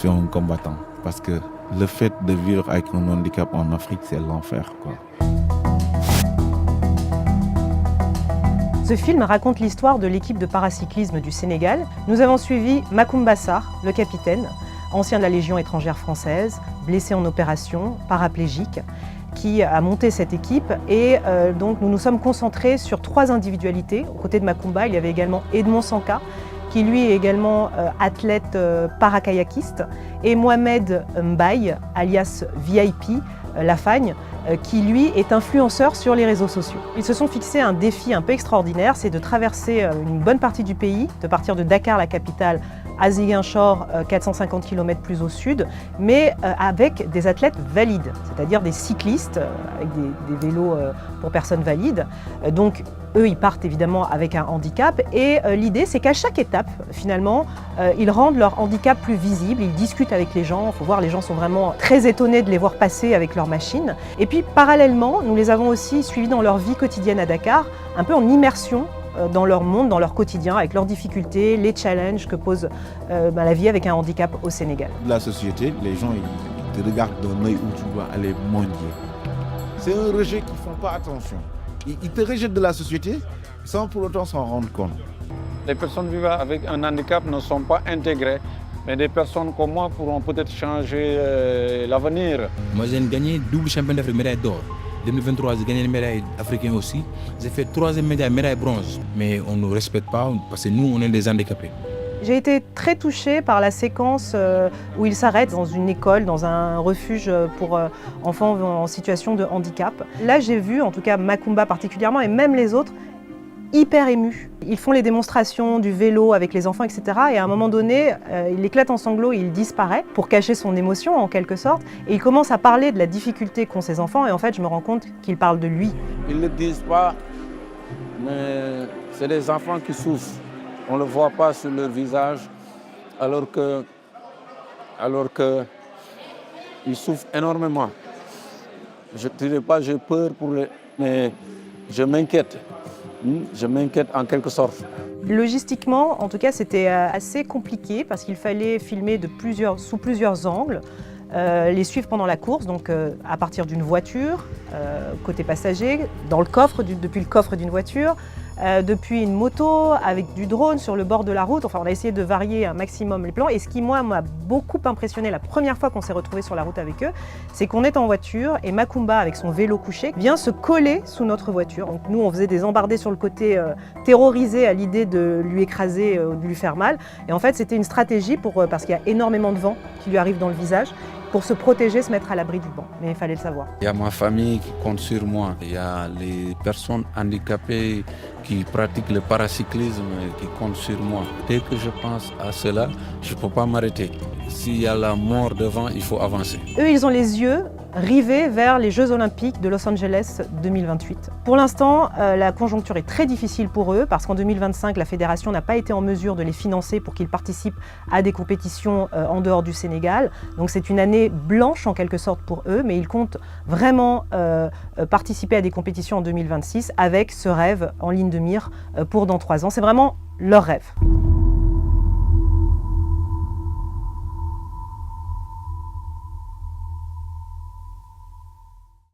suis un combattant. Parce que le fait de vivre avec un handicap en Afrique, c'est l'enfer, quoi. Ce film raconte l'histoire de l'équipe de paracyclisme du Sénégal. Nous avons suivi Macoumba Sarr, le capitaine, ancien de la Légion étrangère française, blessé en opération, paraplégique, qui a monté cette équipe. Et donc nous nous sommes concentrés sur 3 individualités. Aux côtés de Macoumba, il y avait également Edmond Sanka, qui lui est également athlète parakayakiste, et Mohamed Mbaye, alias VIP, Lafagne, qui lui est influenceur sur les réseaux sociaux. Ils se sont fixés un défi un peu extraordinaire, c'est de traverser une bonne partie du pays, de partir de Dakar, la capitale, à Ziguinchor, 450 km plus au sud, mais avec des athlètes valides, c'est-à-dire des cyclistes avec des vélos pour personnes valides. Donc eux, ils partent évidemment avec un handicap, et l'idée, c'est qu'à chaque étape, finalement, ils rendent leur handicap plus visible, ils discutent avec les gens. Il faut voir, les gens sont vraiment très étonnés de les voir passer avec leur machine. Et puis parallèlement, nous les avons aussi suivis dans leur vie quotidienne à Dakar, un peu en immersion dans leur monde, dans leur quotidien, avec leurs difficultés, les challenges que pose la vie avec un handicap au Sénégal. La société, les gens, ils te regardent d'un œil où tu dois aller mendier. C'est un rejet qu'ils ne font pas attention. Ils te rejettent de la société sans pour autant s'en rendre compte. Les personnes vivant avec un handicap ne sont pas intégrées, mais des personnes comme moi pourront peut-être changer l'avenir. Moi, j'ai gagné double champion d'Afrique, médaille d'or. 2023, j'ai gagné une médaille africaine aussi. J'ai fait 3e médaille bronze. Mais on ne nous respecte pas parce que nous, on est des handicapés. J'ai été très touchée par la séquence où il s'arrête dans une école, dans un refuge pour enfants en situation de handicap. Là, j'ai vu, en tout cas Macoumba particulièrement, et même les autres, hyper émus. Ils font les démonstrations du vélo avec les enfants, etc. Et à un moment donné, il éclate en sanglots et il disparaît pour cacher son émotion en quelque sorte. Et il commence à parler de la difficulté qu'ont ses enfants. Et en fait, je me rends compte qu'il parle de lui. Ils ne le disent pas, mais c'est des enfants qui souffrent. On ne le voit pas sur leur visage, alors que ils souffrent énormément. Je ne dirais pas j'ai peur pour eux, mais je m'inquiète. Je m'inquiète en quelque sorte. Logistiquement, en tout cas, c'était assez compliqué parce qu'il fallait filmer sous plusieurs angles, les suivre pendant la course, donc à partir d'une voiture, côté passager, dans le coffre, depuis le coffre d'une voiture, depuis une moto, avec du drone sur le bord de la route. Enfin, on a essayé de varier un maximum les plans. Et ce qui, moi, m'a beaucoup impressionné la première fois qu'on s'est retrouvés sur la route avec eux, c'est qu'on est en voiture et Macoumba, avec son vélo couché, vient se coller sous notre voiture. Donc nous, on faisait des embardées sur le côté, terrorisés à l'idée de lui écraser, de lui faire mal. Et en fait, c'était une stratégie parce qu'il y a énormément de vent qui lui arrive dans le visage, pour se protéger, se mettre à l'abri du vent. Mais il fallait le savoir. Il y a ma famille qui compte sur moi. Il y a les personnes handicapées qui pratiquent le paracyclisme qui comptent sur moi. Dès que je pense à cela, je ne peux pas m'arrêter. S'il y a la mort devant, il faut avancer. Eux, ils ont les yeux rivés vers les Jeux Olympiques de Los Angeles 2028. Pour l'instant, la conjoncture est très difficile pour eux parce qu'en 2025, la fédération n'a pas été en mesure de les financer pour qu'ils participent à des compétitions en dehors du Sénégal. Donc c'est une année blanche en quelque sorte pour eux, mais ils comptent vraiment participer à des compétitions en 2026 avec ce rêve en ligne de mire pour dans 3 ans. C'est vraiment leur rêve.